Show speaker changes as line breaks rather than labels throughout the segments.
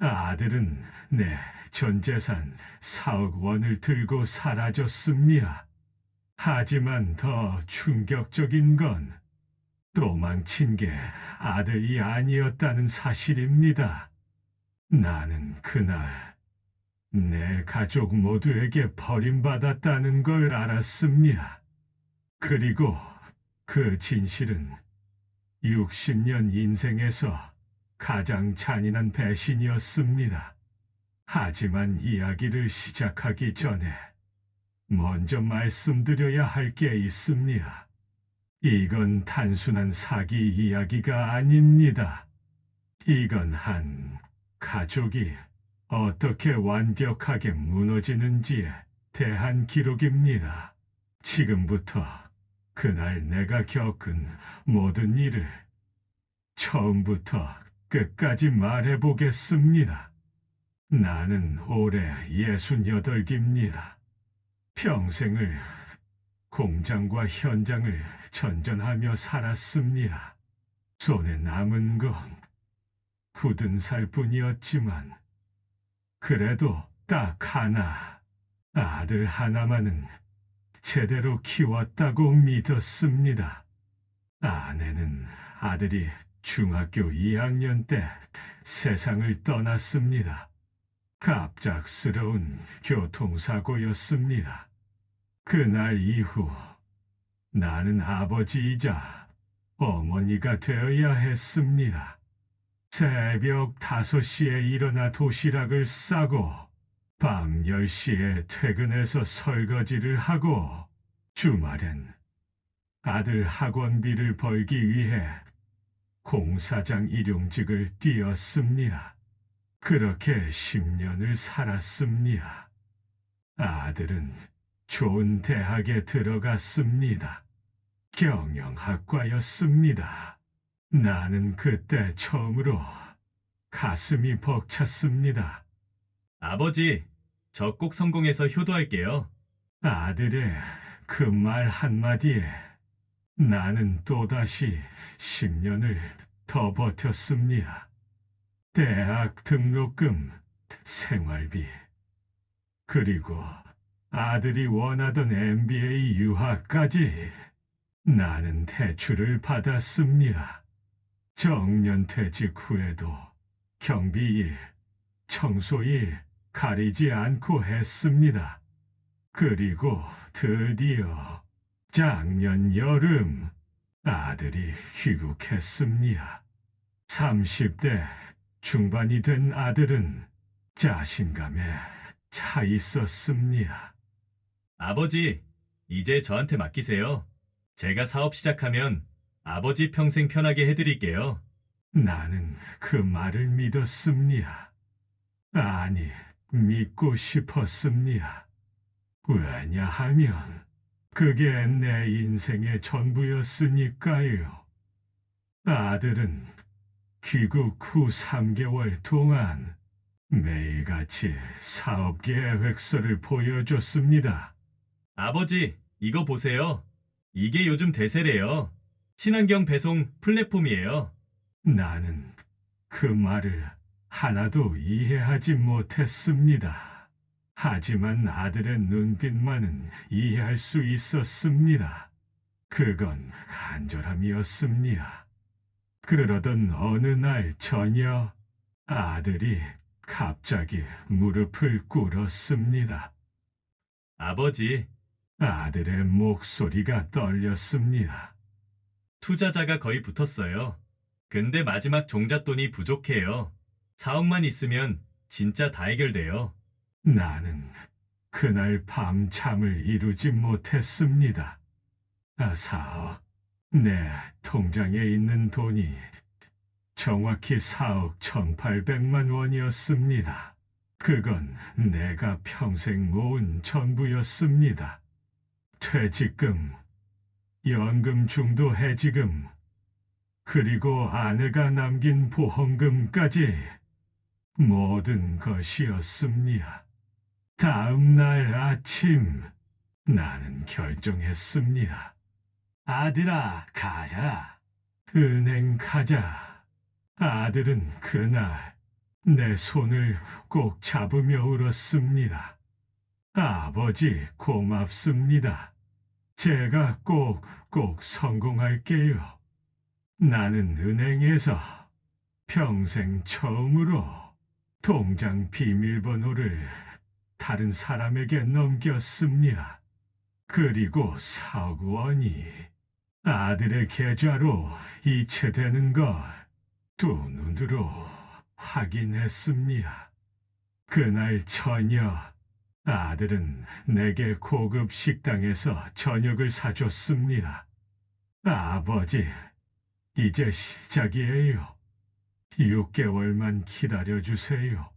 아들은 내 전 재산 4억 원을 들고 사라졌습니다. 하지만 더 충격적인 건 도망친 게 아들이 아니었다는 사실입니다. 나는 그날 내 가족 모두에게 버림받았다는 걸 알았습니다. 그리고 그 진실은 60년 인생에서 가장 잔인한 배신이었습니다. 하지만 이야기를 시작하기 전에 먼저 말씀드려야 할 게 있습니다. 이건 단순한 사기 이야기가 아닙니다. 이건 한 가족이 어떻게 완벽하게 무너지는지에 대한 기록입니다. 지금부터 그날 내가 겪은 모든 일을 처음부터 끝까지 말해보겠습니다. 나는 올해 68입니다. 평생을 공장과 현장을 전전하며 살았습니다. 손에 남은 건 굳은 살뿐이었지만 그래도 딱 하나, 아들 하나만은 제대로 키웠다고 믿었습니다. 아내는 아들이 중학교 2학년 때 세상을 떠났습니다. 갑작스러운 교통사고였습니다. 그날 이후 나는 아버지이자 어머니가 되어야 했습니다. 새벽 5시에 일어나 도시락을 싸고 밤 10시에 퇴근해서 설거지를 하고 주말엔 아들 학원비를 벌기 위해 공사장 일용직을 뛰었습니다. 그렇게 10년을 살았습니다. 아들은 좋은 대학에 들어갔습니다. 경영학과였습니다. 나는 그때 처음으로 가슴이 벅찼습니다.
아버지, 저 꼭 성공해서 효도할게요.
아들의 그 말 한마디에 나는 또다시 10년을 더 버텼습니다. 대학 등록금, 생활비, 그리고 아들이 원하던 MBA 유학까지 나는 대출을 받았습니다. 정년퇴직 후에도 경비일, 청소일 가리지 않고 했습니다. 그리고 드디어 작년 여름 아들이 귀국했습니다. 30대 중반이 된 아들은 자신감에 차 있었습니다.
아버지, 이제 저한테 맡기세요. 제가 사업 시작하면 아버지 평생 편하게 해드릴게요.
나는 그 말을 믿었습니다. 아니, 믿고 싶었습니다. 왜냐하면 그게 내 인생의 전부였으니까요. 아들은 귀국 후 3개월 동안 매일같이 사업 계획서를 보여줬습니다.
아버지, 이거 보세요. 이게 요즘 대세래요. 친환경 배송 플랫폼이에요.
나는 그 말을 하나도 이해하지 못했습니다. 하지만 아들의 눈빛만은 이해할 수 있었습니다. 그건 간절함이었습니다. 그러던 어느 날 저녁 아들이 갑자기 무릎을 꿇었습니다.
아버지,
아들의 목소리가 떨렸습니다.
투자자가 거의 붙었어요. 근데 마지막 종잣돈이 부족해요. 4억만 있으면 진짜 다 해결돼요.
나는 그날 밤 잠을 이루지 못했습니다. 사억, 내 통장에 있는 돈이 정확히 4억 1,800만 원이었습니다. 그건 내가 평생 모은 전부였습니다. 퇴직금, 연금 중도 해지금, 그리고 아내가 남긴 보험금까지 모든 것이었습니다. 다음 날 아침 나는 결정했습니다. 아들아, 가자. 은행 가자. 아들은 그날 내 손을 꼭 잡으며 울었습니다. 아버지, 고맙습니다. 제가 꼭 성공할게요. 나는 은행에서 평생 처음으로 통장 비밀번호를 다른 사람에게 넘겼습니다. 그리고 4억 원이 아들의 계좌로 이체되는 걸 두 눈으로 확인했습니다. 그날 저녁 아들은 내게 고급 식당에서 저녁을 사줬습니다. 아버지, 이제 시작이에요. 6개월만 기다려주세요.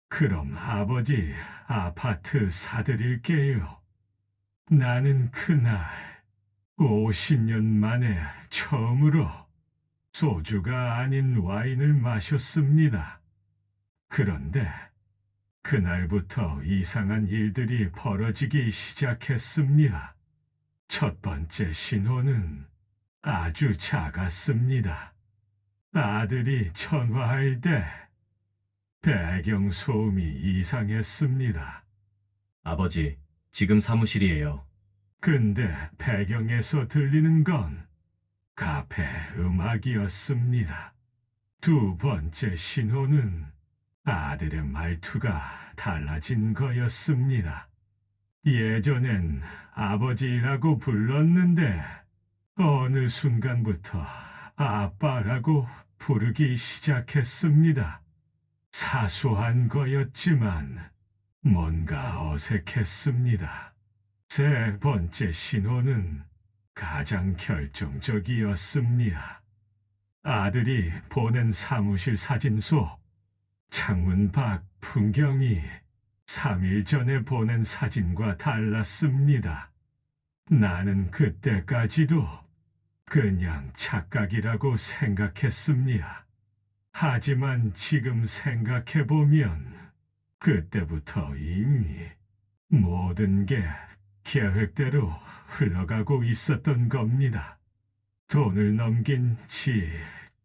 그럼 아버지, 아파트 사드릴게요. 나는 그날 50년 만에 처음으로 소주가 아닌 와인을 마셨습니다. 그런데 그날부터 이상한 일들이 벌어지기 시작했습니다. 첫 번째 신호는 아주 작았습니다. 아들이 전화할 때 배경 소음이 이상했습니다.
아버지, 지금 사무실이에요.
근데 배경에서 들리는 건 카페 음악이었습니다. 두 번째 신호는 아들의 말투가 달라진 거였습니다. 예전엔 아버지라고 불렀는데 어느 순간부터 아빠라고 부르기 시작했습니다. 사소한 거였지만 뭔가 어색했습니다. 세 번째 신호는 가장 결정적이었습니다. 아들이 보낸 사무실 사진소 창문 밖 풍경이 3일 전에 보낸 사진과 달랐습니다. 나는 그때까지도 그냥 착각이라고 생각했습니다. 하지만 지금 생각해보면 그때부터 이미 모든 게 계획대로 흘러가고 있었던 겁니다. 돈을 넘긴 지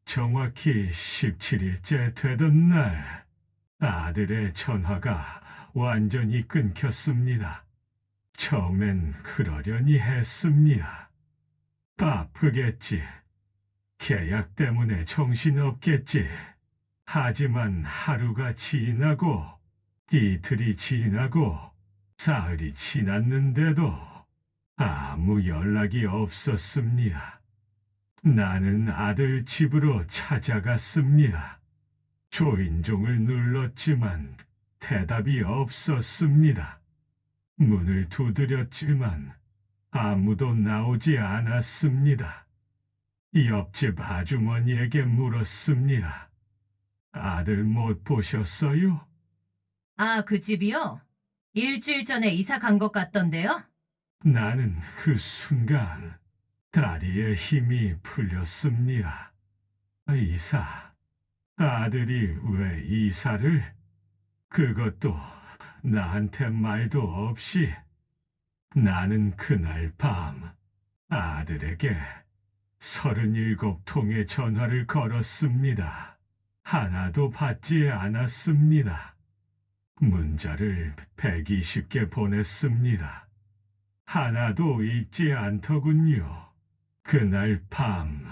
정확히 17일째 되던 날 아들의 전화가 완전히 끊겼습니다. 처음엔 그러려니 했습니다. 바쁘겠지. 계약 때문에 정신없겠지. 하지만 하루가 지나고 이틀이 지나고 사흘이 지났는데도 아무 연락이 없었습니다. 나는 아들 집으로 찾아갔습니다. 초인종을 눌렀지만 대답이 없었습니다. 문을 두드렸지만 아무도 나오지 않았습니다. 옆집 아주머니에게 물었습니다. 아들 못 보셨어요?
아, 그 집이요? 일주일 전에 이사 간 것 같던데요?
나는 그 순간 다리에 힘이 풀렸습니다. 이사, 아들이 왜 이사를? 그것도 나한테 말도 없이. 나는 그날 밤 아들에게 37통의 전화를 걸었습니다. 하나도 받지 않았습니다. 문자를 120개 보냈습니다. 하나도 읽지 않더군요. 그날 밤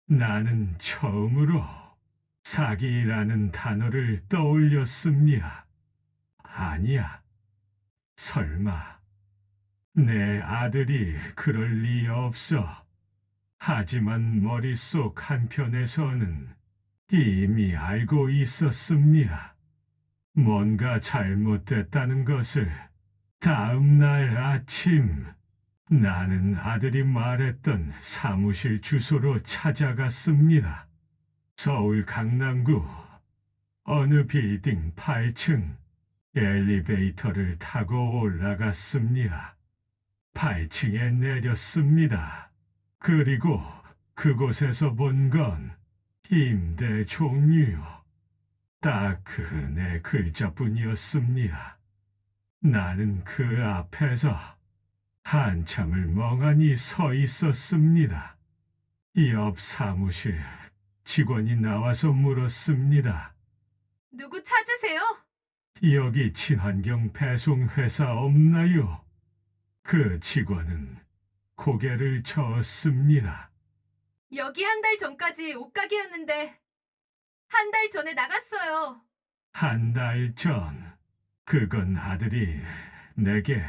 나는 처음으로 사기라는 단어를 떠올렸습니다. 아니야, 설마 내 아들이 그럴 리 없어. 하지만 머릿속 한편에서는 이미 알고 있었습니다. 뭔가 잘못됐다는 것을. 다음 날 아침 나는 아들이 말했던 사무실 주소로 찾아갔습니다. 서울 강남구 어느 빌딩 8층 엘리베이터를 타고 올라갔습니다. 8층에 내렸습니다. 그리고 그곳에서 본 건 임대 종류요. 딱 그 네 글자뿐이었습니다. 나는 그 앞에서 한참을 멍하니 서 있었습니다. 옆 사무실 직원이 나와서 물었습니다.
누구 찾으세요?
여기 친환경 배송 회사 없나요? 그 직원은 고개를 저었습니다.
여기 한 달 전까지 옷가게였는데 한 달 전에 나갔어요.
한 달 전, 그건 아들이 내게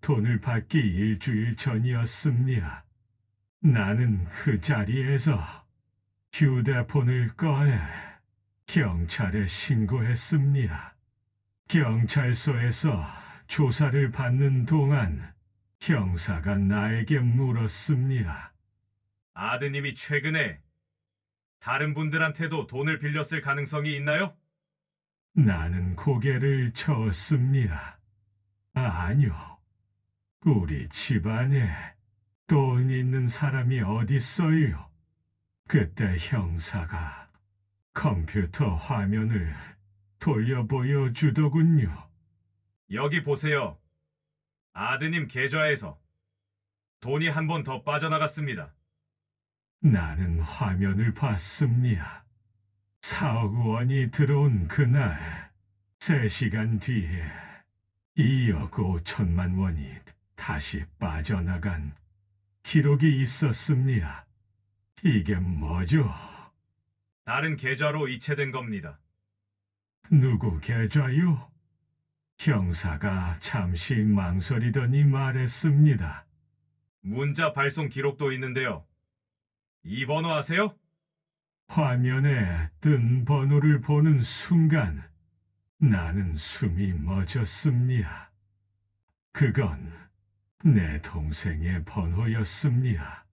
돈을 받기 일주일 전이었습니다. 나는 그 자리에서 휴대폰을 꺼내 경찰에 신고했습니다. 경찰서에서 조사를 받는 동안 형사가 나에게 물었습니다.
아드님이 최근에 다른 분들한테도 돈을 빌렸을 가능성이 있나요?
나는 고개를 저었습니다. 아니요. 우리 집안에 돈 있는 사람이 어딨어요? 그때 형사가 컴퓨터 화면을 돌려 보여주더군요.
여기 보세요. 아드님 계좌에서 돈이 한 번 더 빠져나갔습니다.
나는 화면을 봤습니다. 4억 원이 들어온 그날 3시간 뒤에 2억 5천만 원이 다시 빠져나간 기록이 있었습니다. 이게 뭐죠?
다른 계좌로 이체된 겁니다.
누구 계좌요? 형사가 잠시 망설이더니 말했습니다.
문자 발송 기록도 있는데요. 이 번호 아세요?
화면에 뜬 번호를 보는 순간 나는 숨이 멎었습니다. 그건 내 동생의 번호였습니다.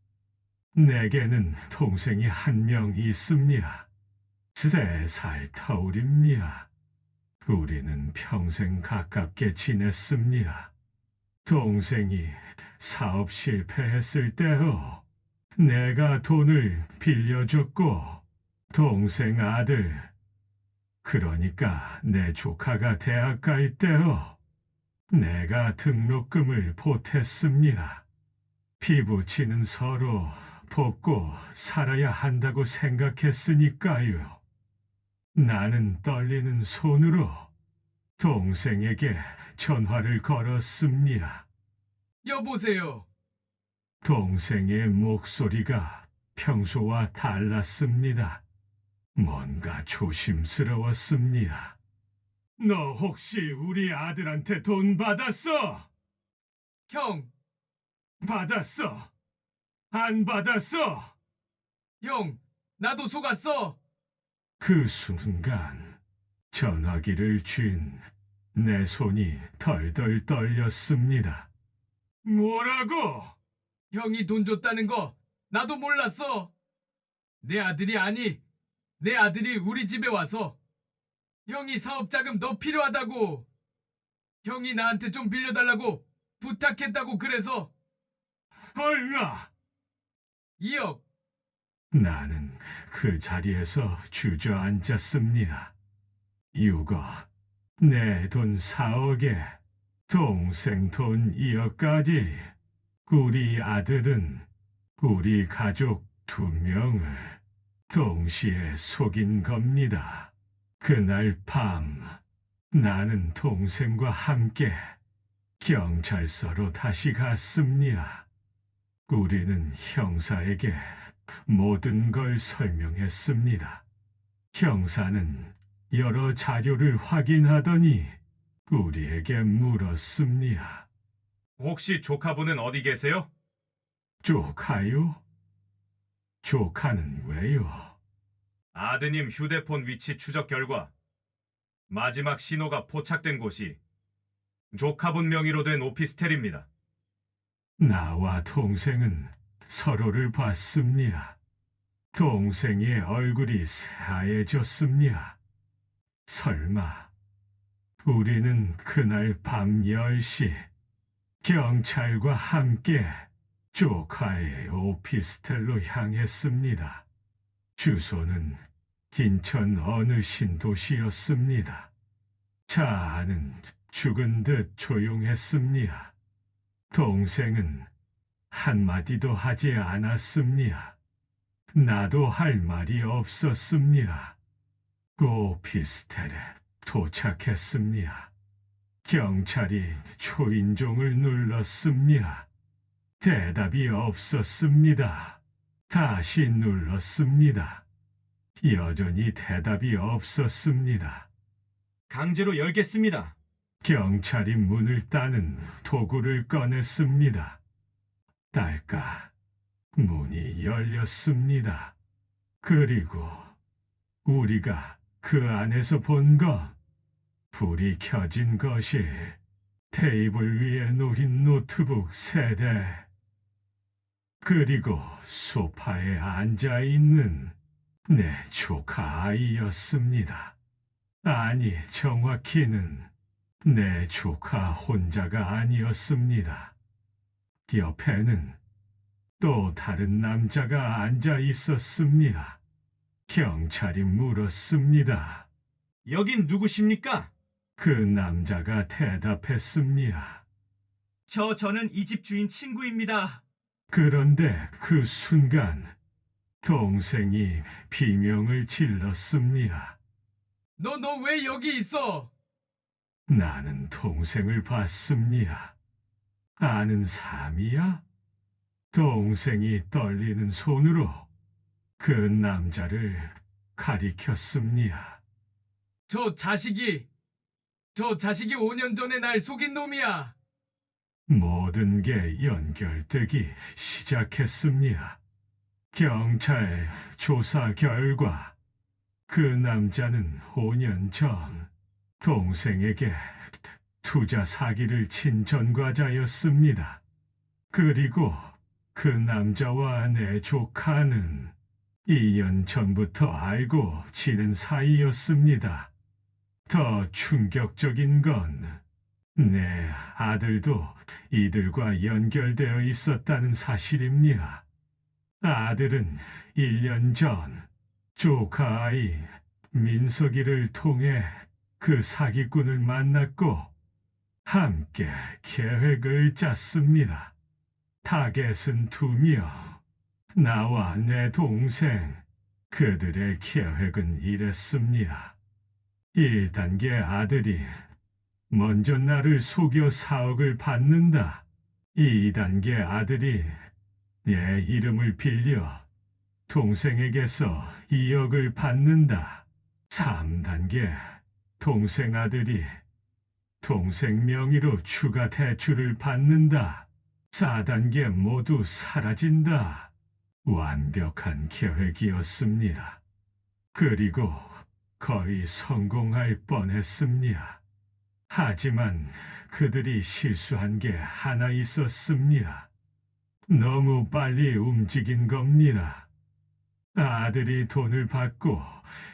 내게는 동생이 한 명 있습니다. 3살 터울입니다. 우리는 평생 가깝게 지냈습니다. 동생이 사업 실패했을 때요. 내가 돈을 빌려줬고 동생 아들, 그러니까 내 조카가 대학 갈 때요. 내가 등록금을 보탰습니다. 피부치는 서로 돕고 살아야 한다고 생각했으니까요. 나는 떨리는 손으로 동생에게 전화를 걸었습니다.
여보세요.
동생의 목소리가 평소와 달랐습니다. 뭔가 조심스러웠습니다. 너 혹시 우리 아들한테 돈 받았어?
형,
받았어? 안 받았어?
형, 나도 속았어.
그 순간 전화기를 쥔 내 손이 덜덜 떨렸습니다. 뭐라고?
형이 돈 줬다는 거 나도 몰랐어. 내 아들이 우리 집에 와서 형이 사업 자금 더 필요하다고. 형이 나한테 좀 빌려달라고 부탁했다고 그래서
얼마?
2억.
나는 그 자리에서 주저앉았습니다. 6억, 내 돈 4억에 동생 돈 2억까지 우리 아들은 우리 가족 2명을 동시에 속인 겁니다. 그날 밤 나는 동생과 함께 경찰서로 다시 갔습니다. 우리는 형사에게 모든 걸 설명했습니다. 형사는 여러 자료를 확인하더니 우리에게 물었습니다.
혹시 조카분은 어디 계세요?
조카요? 조카는 왜요?
아드님 휴대폰 위치 추적 결과 마지막 신호가 포착된 곳이 조카분 명의로 된 오피스텔입니다.
나와 동생은 서로를 봤습니다. 동생의 얼굴이 새하얘졌습니다. 설마 우리는 그날 밤 10시 경찰과 함께 조카의 오피스텔로 향했습니다. 주소는 인천 어느 신도시였습니다. 차 안은 죽은 듯 조용했습니다. 동생은 한마디도 하지 않았습니다. 나도 할 말이 없었습니다. 오피스텔에 도착했습니다. 경찰이 초인종을 눌렀습니다. 대답이 없었습니다. 다시 눌렀습니다. 여전히 대답이 없었습니다.
강제로 열겠습니다.
경찰이 문을 따는 도구를 꺼냈습니다. 딸까, 문이 열렸습니다. 그리고 우리가 그 안에서 본 건 불이 켜진 것이 테이블 위에 놓인 노트북 3대, 그리고 소파에 앉아 있는 내 조카 아이였습니다. 아니, 정확히는 내 조카 혼자가 아니었습니다. 옆에는 또 다른 남자가 앉아 있었습니다. 경찰이 물었습니다.
여긴 누구십니까?
그 남자가 대답했습니다.
저는 이 집 주인 친구입니다.
그런데 그 순간 동생이 비명을 질렀습니다.
너 왜 여기 있어?
나는 동생을 봤습니다. 아는 사람이야? 동생이 떨리는 손으로 그 남자를 가리켰습니다.
저 자식이 5년 전에 날 속인 놈이야.
모든 게 연결되기 시작했습니다. 경찰 조사 결과 그 남자는 5년 전 동생에게 투자 사기를 친 전과자였습니다. 그리고 그 남자와 내 조카는 2년 전부터 알고 지낸 사이였습니다. 더 충격적인 건 내 아들도 이들과 연결되어 있었다는 사실입니다. 아들은 1년 전 조카 아이 민석이를 통해 그 사기꾼을 만났고 함께 계획을 짰습니다. 타겟은 2명, 나와 내 동생. 그들의 계획은 이랬습니다. 1단계 아들이 먼저 나를 속여 4억을 받는다. 2단계 아들이 내 이름을 빌려 동생에게서 2억을 받는다. 3단계 동생 아들이 동생 명의로 추가 대출을 받는다. 4단계 모두 사라진다. 완벽한 계획이었습니다. 그리고 거의 성공할 뻔했습니다. 하지만 그들이 실수한 게 하나 있었습니다. 너무 빨리 움직인 겁니다. 아들이 돈을 받고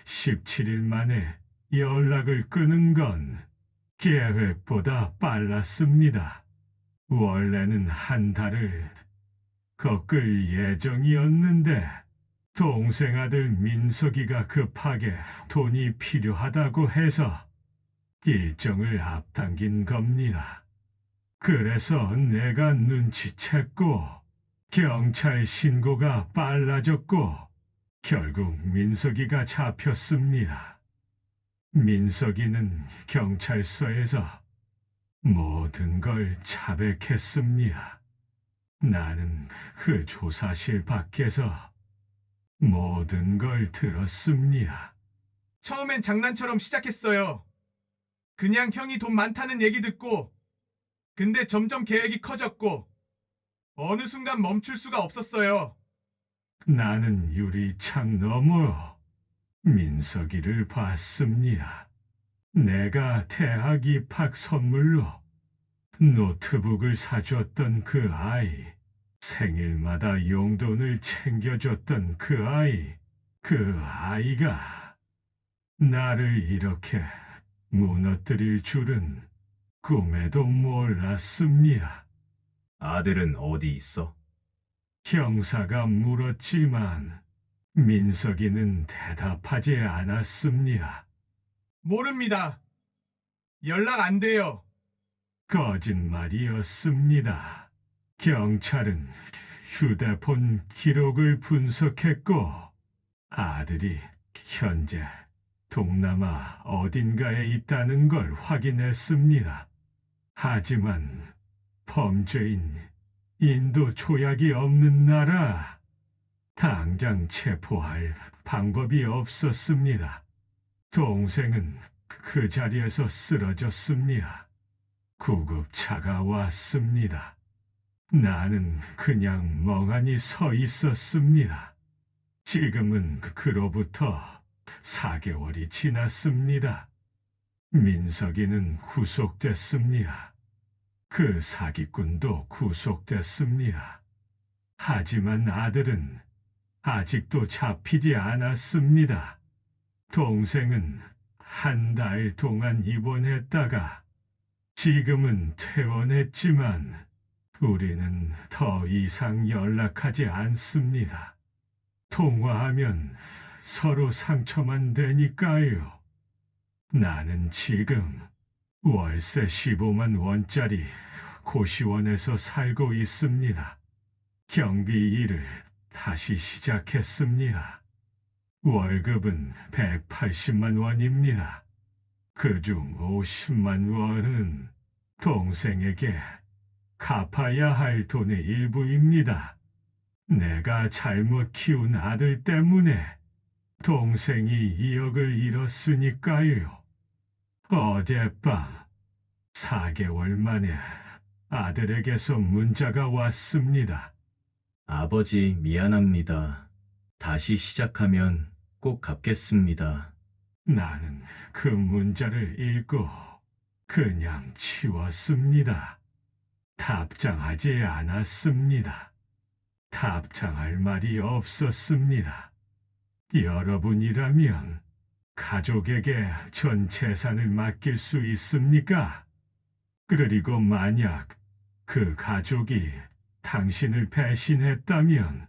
17일 만에 연락을 끊은 건 계획보다 빨랐습니다. 원래는 한 달을 꺾을 예정이었는데 동생 아들 민석이가 급하게 돈이 필요하다고 해서 일정을 앞당긴 겁니다. 그래서 내가 눈치챘고 경찰 신고가 빨라졌고 결국 민석이가 잡혔습니다. 민석이는 경찰서에서 모든 걸 자백했습니다. 나는 그 조사실 밖에서 모든 걸 들었습니다.
처음엔 장난처럼 시작했어요. 그냥 형이 돈 많다는 얘기 듣고, 근데 점점 계획이 커졌고 어느 순간 멈출 수가 없었어요.
나는 유리창 너머로 민석이를 봤습니다. 내가 대학 입학 선물로 노트북을 사줬던 그 아이, 생일마다 용돈을 챙겨줬던 그 아이, 그 아이가 나를 이렇게 무너뜨릴 줄은 꿈에도 몰랐습니다.
아들은 어디 있어?
형사가 물었지만 민석이는 대답하지 않았습니다.
모릅니다. 연락 안 돼요.
거짓말이었습니다. 경찰은 휴대폰 기록을 분석했고 아들이 현재 동남아 어딘가에 있다는 걸 확인했습니다. 하지만 범죄인 인도 조약이 없는 나라, 당장 체포할 방법이 없었습니다. 동생은 그 자리에서 쓰러졌습니다. 구급차가 왔습니다. 나는 그냥 멍하니 서 있었습니다. 지금은 그로부터 4개월이 지났습니다. 민석이는 구속됐습니다. 그 사기꾼도 구속됐습니다. 하지만 아들은 아직도 잡히지 않았습니다. 동생은 한 달 동안 입원했다가 지금은 퇴원했지만 우리는 더 이상 연락하지 않습니다. 통화하면 서로 상처만 되니까요. 나는 지금 월세 15만 원짜리 고시원에서 살고 있습니다. 경비 일을 다시 시작했습니다. 월급은 180만 원입니다. 그중 50만 원은 동생에게 갚아야 할 돈의 일부입니다. 내가 잘못 키운 아들 때문에 동생이 2억을 잃었으니까요. 어젯밤 4개월 만에 아들에게서 문자가 왔습니다.
아버지, 미안합니다. 다시 시작하면 꼭 갚겠습니다.
나는 그 문자를 읽고 그냥 치웠습니다. 답장하지 않았습니다. 답장할 말이 없었습니다. 여러분이라면 가족에게 전 재산을 맡길 수 있습니까? 그리고 만약 그 가족이 당신을 배신했다면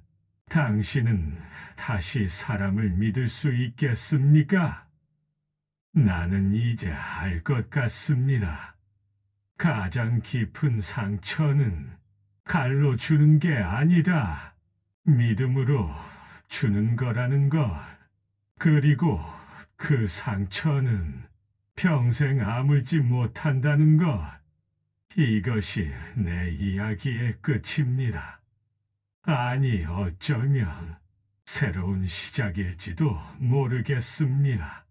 당신은 다시 사람을 믿을 수 있겠습니까? 나는 이제 알 것 같습니다. 가장 깊은 상처는 칼로 주는 게 아니라 믿음으로 주는 거라는 것. 그리고 그 상처는 평생 아물지 못한다는 것. 이것이 내 이야기의 끝입니다. 아니, 어쩌면 새로운 시작일지도 모르겠습니다.